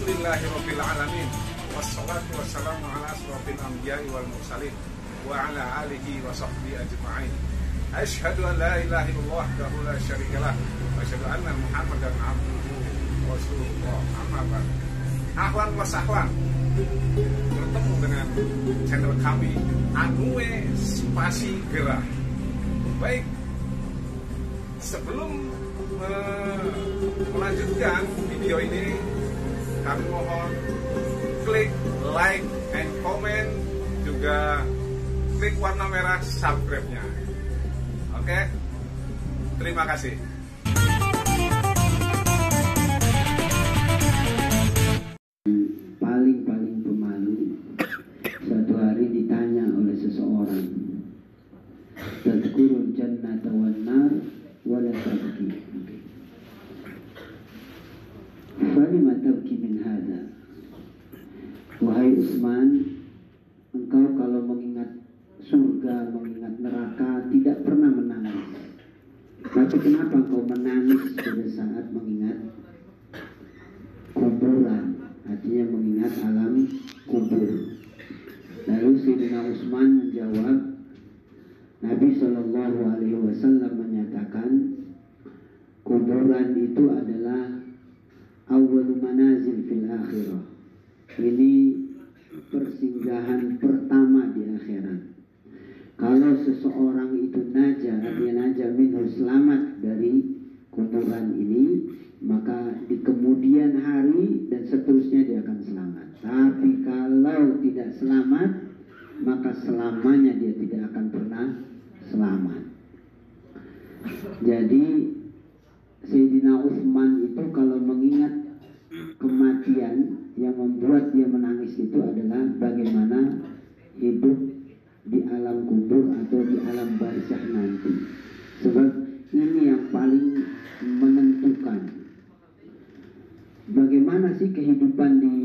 Alhamdulillahirabbil alamin. Wassalatu wassalamu ala asrofil anbiya'i wal mursalin wa ala alihi wa sahbihi ajma'in. Asyhadu an la ilaha illallah wahdahu la syarikalah wa asyhadu anna Muhammadan abduhu wa rasuluh. Amma ba'd. Ahlan wa sahlan. Bertemu dengan channel kami Anue Spasi Gerah. Baik, sebelum melanjutkan video ini, kami mohon klik like and comment, juga klik warna merah subscribe-nya. Oke, terima kasih. Paling pemalu, suatu hari ditanya oleh seseorang, tadhkurul jannata wan nar wa la tabki, falima tabki min hadha. Wahai Utsman, engkau kalau mengingat surga, mengingat neraka tidak pernah menangis, tapi kenapa engkau menangis pada saat mengingat kuburan? Artinya mengingat alam kubur. Lalu Sayyidina Utsman menjawab, Nabi Shallallahu Alaihi Wasallam menyatakan kuburan itu adalah awal manazil fil akhirah. Ini persinggahan pertama di akhirat. Kalau seseorang itu naja minhu, selamat dari kuburan ini, maka di kemudian hari dan seterusnya dia akan selamat. Tapi kalau tidak selamat, maka selamanya dia tidak akan pernah selamat. Jadi Sayyidina Utsman itu kalau mengingat kematian, yang membuat dia menangis itu adalah bagaimana hidup di alam kubur atau di alam barzakh nanti. Sebab ini yang paling menentukan bagaimana sih kehidupan di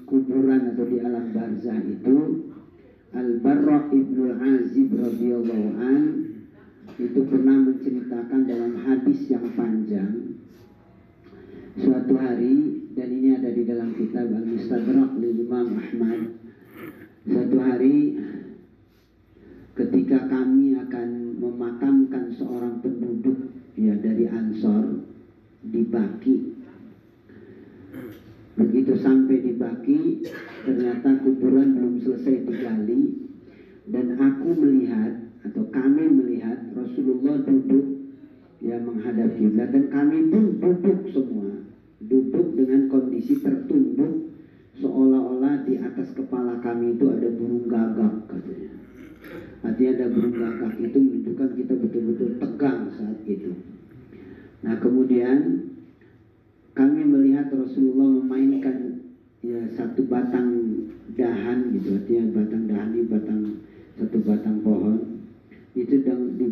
kuburan atau di alam barzakh itu. Al-Barra ibnul Azib radhiyallahu an itu pernah menceritakan dalam hadis yang panjang. Suatu hari, dan ini ada di dalam kitab Al-Mustadrak li Imam Ahmad. Suatu hari ketika kami akan memakamkan seorang penduduk ya dari Ansor di Baqi. Begitu sampai di Baqi, ternyata kuburan belum selesai digali, dan aku melihat atau kami melihat Rasulullah duduk ya menghadap kiblat, dan kami pun duduk semua, duduk dengan kondisi tertunduk seolah-olah di atas kepala kami itu ada burung gagak katanya. Artinya ada burung gagak itu menunjukkan kita betul-betul tegang saat itu. Nah kemudian kami melihat Rasulullah memainkan ya satu batang dahan gitu, artinya batang dahan ini satu batang pohon itu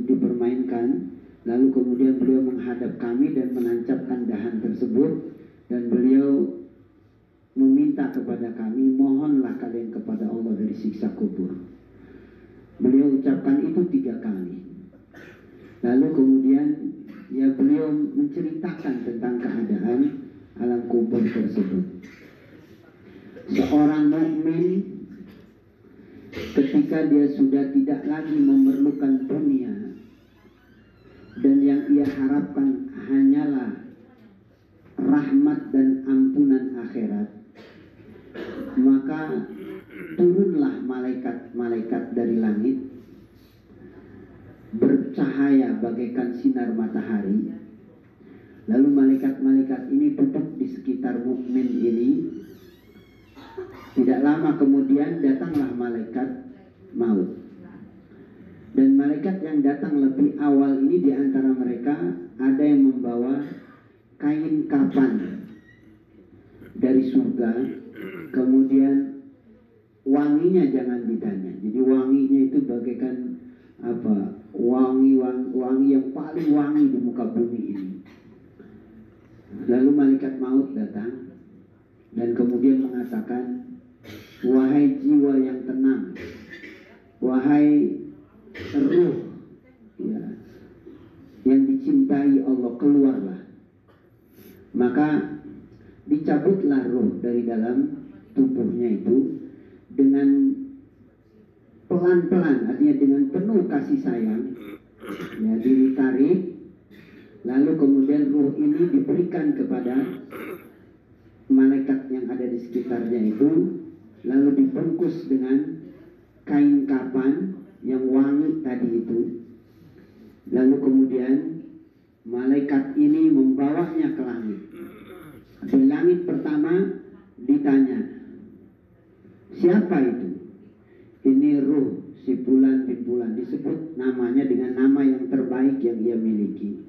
dipermainkan. Lalu kemudian beliau menghadap kami dan menancapkan dahan tersebut, dan beliau meminta kepada kami, mohonlah kalian kepada Allah dari siksa kubur. Beliau ucapkan itu 3 kali. Lalu kemudian ya beliau menceritakan tentang keadaan alam kubur tersebut. Seorang mukmin ketika dia sudah tidak lagi memerlukan dunia dan yang ia harapkan hanyalah rahmat dan ampunan akhirat, maka turunlah malaikat-malaikat dari langit bercahaya bagaikan sinar matahari. Lalu malaikat-malaikat ini duduk di sekitar mukmin ini. Tidak lama kemudian datanglah malaikat maut. Dan malaikat yang datang lebih awal ini, di antara mereka ada yang membawa kain kapan dari surga. Kemudian wanginya jangan ditanya. Jadi wanginya itu bagaikan apa? Wangi yang paling wangi di muka bumi ini. Lalu malaikat maut datang dan kemudian mengatakan, wahai jiwa yang tenang, wahai ruh ya, yang dicintai Allah, keluarlah. Maka dicabutlah ruh dari dalam tubuhnya itu dengan pelan-pelan, artinya dengan penuh kasih sayang, ya, ditarik, lalu kemudian ruh ini diberikan kepada malaikat yang ada di sekitarnya itu, lalu dibungkus dengan kain kapan yang wangi tadi itu, lalu kemudian malaikat ini membawanya ke langit. Di langit pertama ditanya, siapa itu? Ini ruh si Fulan bin Fulan, disebut namanya dengan nama yang terbaik yang ia miliki.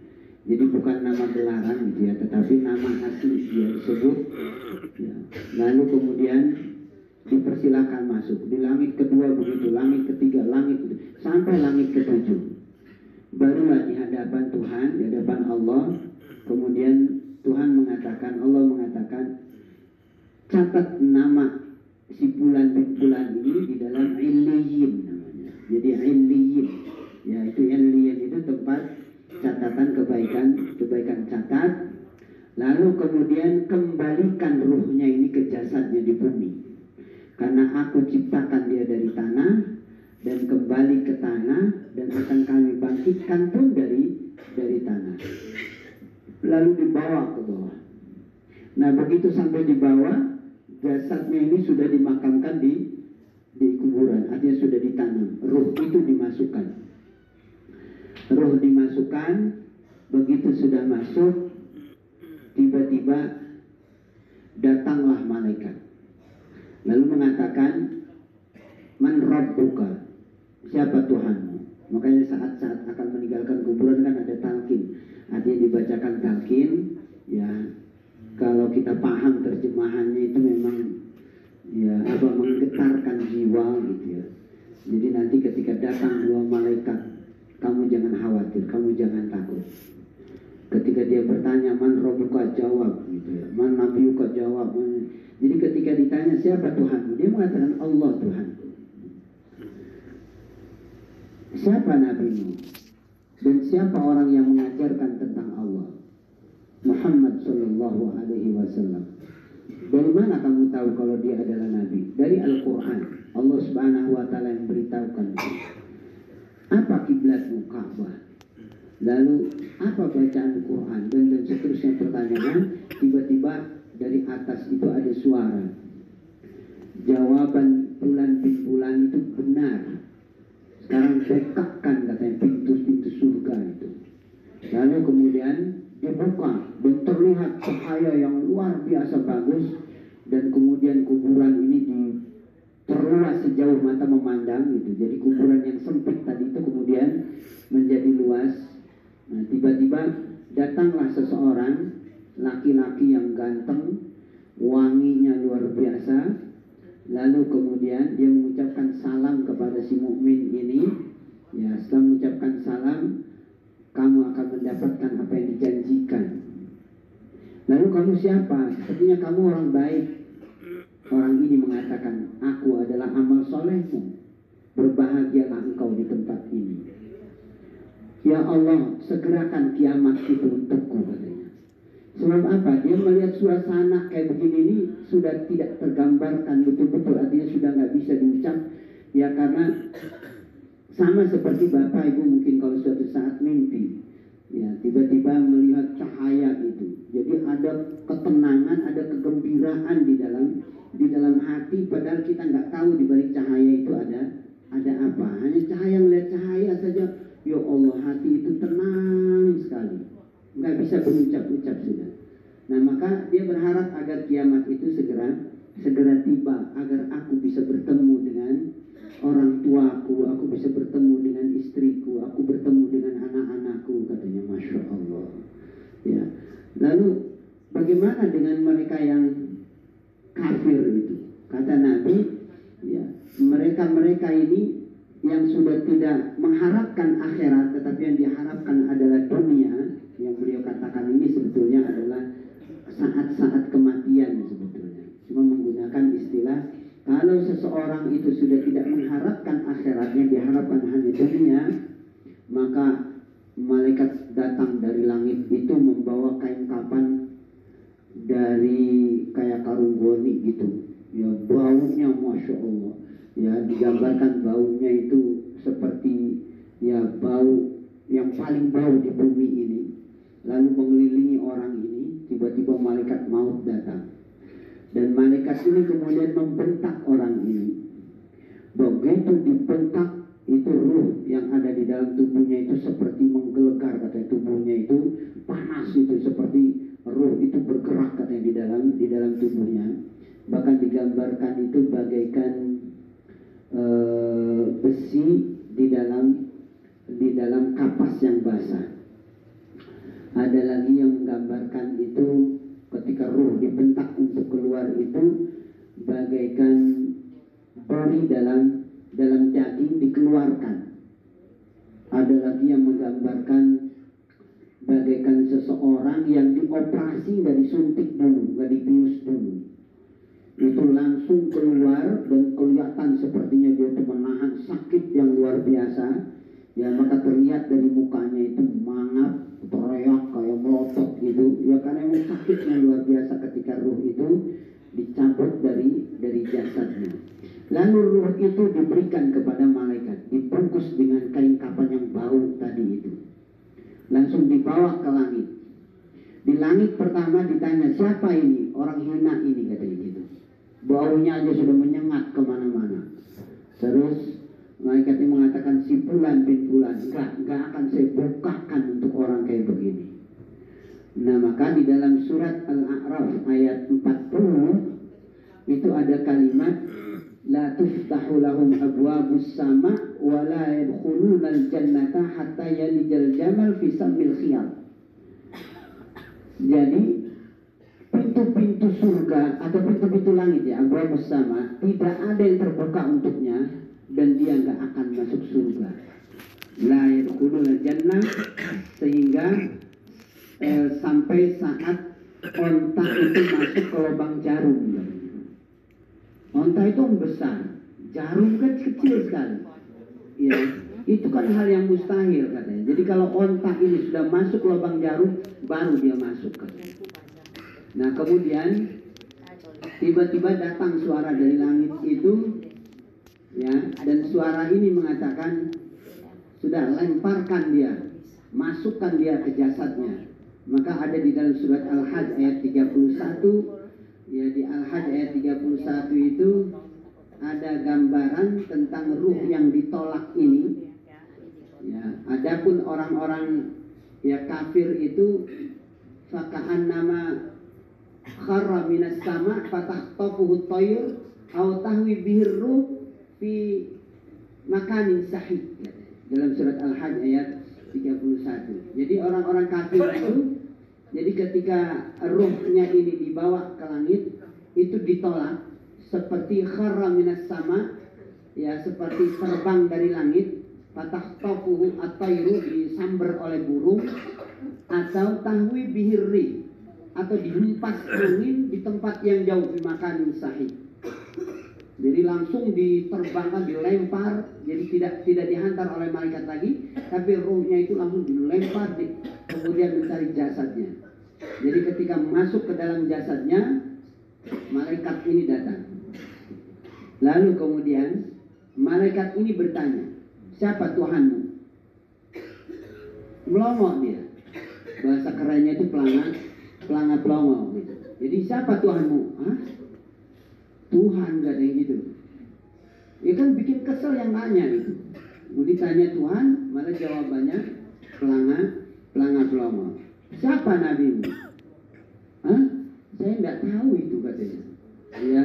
Jadi bukan nama gelaran gitu ya, tetapi nama asli dia disebut. Ya. Lalu kemudian dipersilakan masuk. Di langit kedua begitu, langit ketiga, sampai langit ketujuh. Barulah di hadapan Tuhan, di hadapan Allah, kemudian Allah mengatakan, catat nama si Fulan bin Fulan ini di dalam Illiyin namanya. Jadi Illiyin, ya itu Illiyin itu tempat catatan kebaikan catat. Lalu kemudian kembalikan ruhnya ini ke jasadnya di bumi, karena aku ciptakan dia dari tanah dan kembali ke tanah, dan akan kami bangkitkan pun dari tanah. Lalu dibawa ke bawah. Nah begitu sampai di bawah, jasadnya ini sudah dimakamkan di kuburan, artinya sudah ditanam. Ruh itu dimasukkan. Ruh dimasukkan, begitu sudah masuk, tiba-tiba datanglah malaikat. Lalu mengatakan, man rabbuka, siapa Tuhanmu? Makanya saat-saat akan meninggalkan kuburan kan ada talqin, artinya dibacakan talqin. Ya, kalau kita paham terjemahannya itu memang ya menggetarkan jiwa gitu ya. Jadi nanti ketika datang dua malaikat, kamu jangan khawatir, kamu jangan takut. Ketika dia bertanya, man rabbuka, jawab gitu ya. Man nabiyuka, jawab. Jadi ketika ditanya siapa Tuhanmu, dia mengatakan Allah Tuhanku. Siapa nabimu? Dan siapa orang yang mengajarkan tentang Allah? Muhammad sallallahu alaihi wasallam. Dari mana kamu tahu kalau dia adalah nabi? Dari Al-Quran. Allah subhanahu wa ta'ala yang beritahukan. Apa kiblatmu? Ka'bah. Lalu apa bacaan Al-Quran? Dan seterusnya pertanyaan. Tiba-tiba dari atas itu ada suara. Jawaban Fulan bin Fulan itu benar. Sekarang dekatkan katanya pintu-pintu surga itu. Lalu kemudian dibuka dan terlihat cahaya yang luar biasa bagus, dan kemudian kuburan ini terluas sejauh mata memandang gitu. Jadi kuburan yang sempit tadi itu kemudian menjadi luas. Nah, tiba-tiba datanglah seseorang laki-laki yang ganteng, wanginya luar biasa. Lalu kemudian dia mengucapkan salam kepada si mukmin ini. Ya, setelah mengucapkan salam, kamu akan mendapatkan apa yang dijanjikan. Lalu kamu siapa? Sepertinya kamu orang baik. Orang ini mengatakan, aku adalah amal solehmu. Berbahagialah engkau di tempat ini. Ya Allah, segerakan kiamat itu untukku, katanya. Sebab apa? Dia melihat suasana kayak begini ini sudah tidak tergambarkan betul-betul, artinya sudah nggak bisa diucap. Ya karena sama seperti Bapak Ibu mungkin kalau suatu saat mimpi, ya tiba-tiba melihat cahaya itu. Jadi ada ketenangan, ada kegembiraan di dalam hati, padahal kita nggak tahu di balik cahaya itu ada apa. Hanya cahaya, melihat cahaya saja, ya Allah, hati itu tenang sekali. Nggak bisa berucap-ucap sudah. Nah maka dia berharap agar kiamat itu segera tiba, agar aku bisa bertemu dengan orang tuaku, aku bisa bertemu dengan istriku, aku bertemu dengan anak-anakku, katanya. Masya Allah. Ya. Lalu bagaimana dengan mereka yang kafir itu? Kata Nabi, ya, mereka ini yang sudah tidak mengharapkan akhirat, tetapi yang diharapkan adalah dunia. Yang beliau katakan ini sebetulnya adalah saat-saat kematian sebetulnya. Cuma menggunakan istilah, kalau seseorang itu sudah tidak mengharapkan akhiratnya, diharapkan hanya dunia, maka malaikat datang dari langit itu membawa kain kapan dari gitu. Ya baunya Masya Allah. Ya digambarkan baunya itu seperti ya bau yang paling bau di bumi ini. Lalu mengelilingi orang ini, tiba-tiba malaikat maut datang. Dan malaikat ini kemudian membentak orang ini. Begitu dibentak, itu ruh yang ada di dalam tubuhnya itu seperti menggelegar, katanya tubuhnya itu panas, itu seperti ruh itu bergerak katanya di dalam tubuhnya. Bahkan digambarkan itu bagaikan besi di dalam kapas yang basah. Ada lagi yang menggambarkan itu ketika ruh dibentak untuk keluar itu bagaikan duri dalam daging dikeluarkan. Ada lagi yang menggambarkan bagaikan seseorang yang dioperasi, nggak disuntik dulu, nggak dibius dulu, itu langsung keluar dan kelihatan sepertinya dia itu menahan sakit yang luar biasa. Ya maka terlihat dari mukanya itu mangap, teriak kayak melotot gitu. Ya karena memang sakitnya luar biasa ketika ruh itu dicabut dari jasadnya. Lalu ruh itu diberikan kepada malaikat, dibungkus dengan kain kapan yang bau tadi itu. Langsung dibawa ke langit. Di langit pertama ditanya, siapa ini? Orang hina ini, katanya gitu. Baunya aja sudah menyengat kemana-mana. Terus malaikat ini mengatakan, si Fulan bin Fulan, enggak akan saya bukakan untuk orang kayak begini. Nah maka di dalam surat Al-A'raf ayat 40 itu ada kalimat la tuftahu lahum abwabus sama wa la yadkhuluna al-jannata hatta yalijal jamal fi sammil khiyam. Jadi pintu-pintu surga atau pintu-pintu langit ya, abwabus sama, tidak ada yang terbuka untuknya dan dia nggak akan masuk surga. La yadkhuluna al-jannah, sehingga sampai saat onta itu masuk ke lubang jarum. Onta itu besar, jarum kan kecil sekali. Ya, itu kan hal yang mustahil katanya. Jadi kalau onta ini sudah masuk lubang jarum, baru dia masuk katanya. Nah kemudian tiba-tiba datang suara dari langit itu, ya, dan suara ini mengatakan, sudah lemparkan dia, masukkan dia ke jasadnya. Maka ada di dalam surat Al-Hajj ayat 31. Ya di Al-Hajj ayat 31 itu ada gambaran tentang ruh yang ditolak ini. Ya, adapun orang-orang ya kafir itu faka'an nama kharra minas sama fatahtafuhu tayr au tahwi bihir ruh fi makanin sahih. Dalam surat Al-Hajj ayat 31. Jadi orang-orang kafir itu, jadi ketika ruhnya ini dibawa ke langit, itu ditolak seperti kharra minas sama, ya seperti terbang dari langit, fatahtafuhu at-tayru, disamber oleh burung, atau tahwi bihirri, atau dihempas angin di tempat yang jauh, di makanin sahih. Jadi langsung diterbangkan, dilempar, jadi tidak dihantar oleh malaikat lagi, tapi ruhnya itu langsung dilempar, kemudian mencari jasadnya. Jadi ketika masuk ke dalam jasadnya, malaikat ini datang. Lalu kemudian malaikat ini bertanya, siapa Tuhanmu? Melongo dia. Bahasa kerennya itu pelanga pelongo gitu. Jadi siapa Tuhanmu? Hah? Tuhan, gak ada yang gitu. Ya kan bikin kesel yang nanya itu. Mau ditanya Tuhan, malah jawabannya pelanga pelongo. Siapa nabimu? Hah? Saya nggak tahu itu katanya. Ya.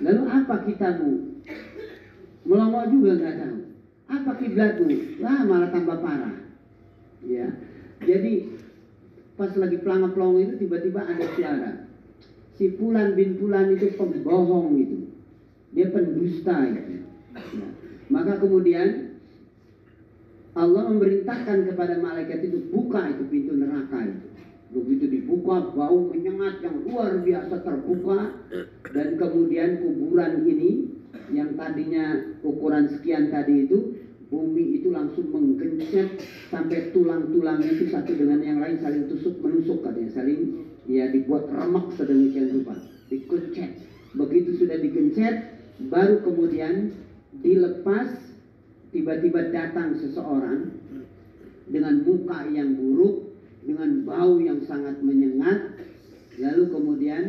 Lalu apa kitabmu? Melongo juga nggak tahu. Apa kiblatmu? Lah malah tambah parah. Ya. Jadi pas lagi pelanga pelongo itu tiba-tiba ada suara. Si Fulan bin Fulan itu pembohong itu, dia pendusta itu. Ya. Maka kemudian Allah memerintahkan kepada malaikat itu, buka itu pintu neraka itu. Begitu dibuka, bau menyengat yang luar biasa terbuka, dan kemudian kuburan ini yang tadinya ukuran sekian tadi itu, bumi itu langsung menggencet sampai tulang-tulangnya itu satu dengan yang lain saling tusuk menusuk katanya, saling ya dibuat remak sedemikian rupa, dikuncet. Begitu sudah digencet, baru kemudian dilepas, tiba-tiba datang seseorang dengan muka yang buruk, dengan bau yang sangat menyengat. Lalu kemudian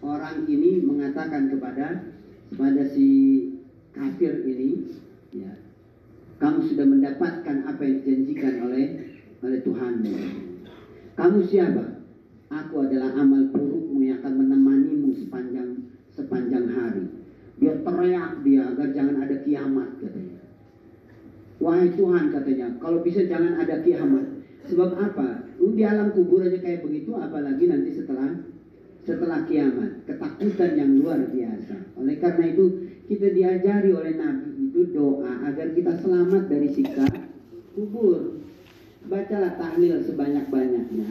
orang ini mengatakan kepada si kafir ini, ya, kamu sudah mendapatkan apa yang dijanjikan oleh Tuhanmu. Kamu siapa? Aku adalah amal burukmu yang akan menemanimu sepanjang hari. Dia teriak agar jangan ada kiamat, katanya. Wahai Tuhan, katanya, kalau bisa jangan ada kiamat. Sebab apa? Di alam kubur aja kayak begitu, apalagi nanti setelah kiamat. Ketakutan yang luar biasa. Oleh karena itu kita diajari oleh Nabi itu doa agar kita selamat dari siksa kubur. Bacalah tahlil sebanyak-banyaknya.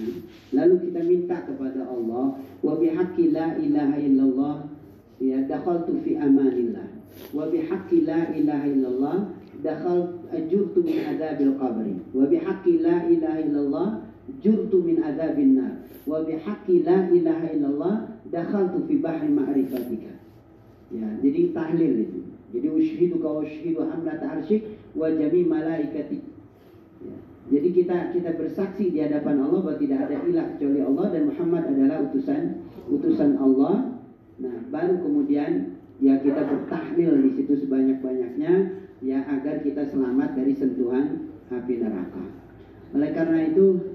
Lalu kita minta kepada Allah, wa bihaqqi la ilaha illallah ya dakhaltu fi amanillah. Wa bihaqqi la ilaha illallah ajurtu min adzabil qabri. Wa bihaqqi la ilaha illallah jurtu min adzabin nar. Wa bihaqqi la ilaha illallah dakhaltu fi bahri ma'rifatika. Ya, jadi tahlil itu. Jadi ushidu ka ushidu hamlat arsyik wa jami malaikatik. Ya. Jadi kita bersaksi di hadapan Allah bahwa tidak ada ilah kecuali Allah dan Muhammad adalah utusan Allah. Nah, baru kemudian ya kita bertahlil di situ sebanyak-banyaknya ya agar kita selamat dari sentuhan api neraka. Oleh karena itu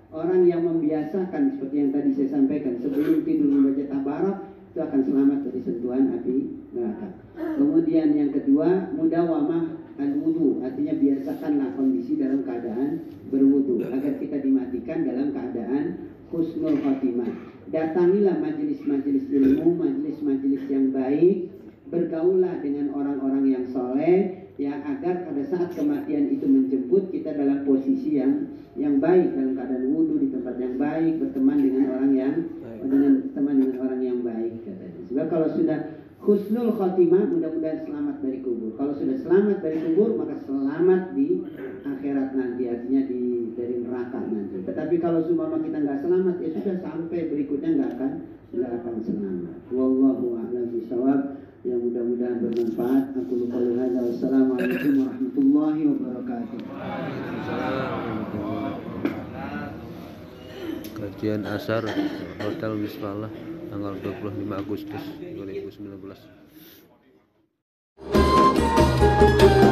orang yang membiasakan seperti yang tadi saya sampaikan sebelum tidur membaca tabarak itu akan selamat dari sentuhan api neraka. Kemudian yang kedua, mudawamah al-wudu, artinya biasakanlah kondisi dalam keadaan berwudu agar kita dimatikan dalam keadaan husnul khotimah. Datangilah majelis-majelis ilmu, majelis-majelis yang baik, bergaullah dengan orang-orang yang soleh, ya agar pada saat kematian itu menjemput kita dalam posisi yang baik, dalam keadaan wudu di tempat yang baik, berteman dengan orang yang baik katanya. Sebab kalau sudah husnul khotimah, mudah-mudahan selamat dari kubur. Kalau sudah selamat dari kubur, maka selamat di akhirat nanti, artinya dari neraka nanti. Tetapi kalau seumpama kita nggak selamat, ya sudah sampai berikutnya nggak akan selamat. Wallahu a'lam bishawab. Ya mudah-mudahan bermanfaat. Aku lupa hadza. Wassalamualaikum warahmatullahi wabarakatuh. Kajian Ashar Hotel Misfalah tanggal 25 Agustus 2019.